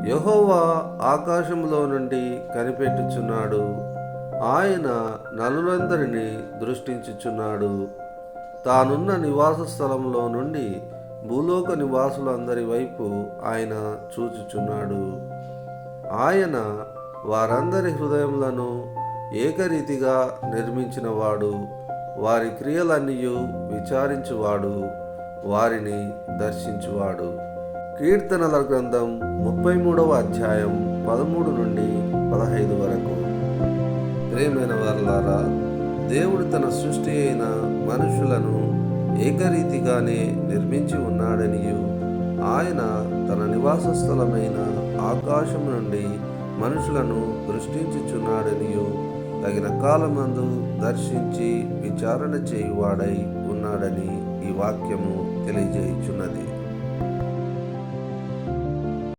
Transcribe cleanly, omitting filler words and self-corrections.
యెహోవా ఆకాశములో నుండి కనిపెట్టుచున్నాడు. ఆయన నలులందరినీ దృష్టించుచున్నాడు. తానున్న నివాస స్థలంలో నుండి భూలోక నివాసులందరి వైపు ఆయన చూచుచున్నాడు. ఆయన వారందరి హృదయములను ఏకరీతిగా నిర్మించినవాడు. వారి క్రియలన్నీయు విచారించువాడు, వారిని దర్శించువాడు. కీర్తనల గ్రంథం 33వ అధ్యాయం 13 నుండి 15 వరకు. ప్రియమైన వారలారా, దేవుడు తన సృష్టి అయిన మనుషులను ఏకరీతిగానే నిర్మించి ఉన్నాడనియు, ఆయన తన నివాస స్థలమైన ఆకాశం నుండి మనుషులను దృష్టించుచున్నాడనియు తగిన కాలమందు దర్శించి విచారణ చేయువాడై ఉన్నాడని ఈ వాక్యము తెలియజేయుచున్నది.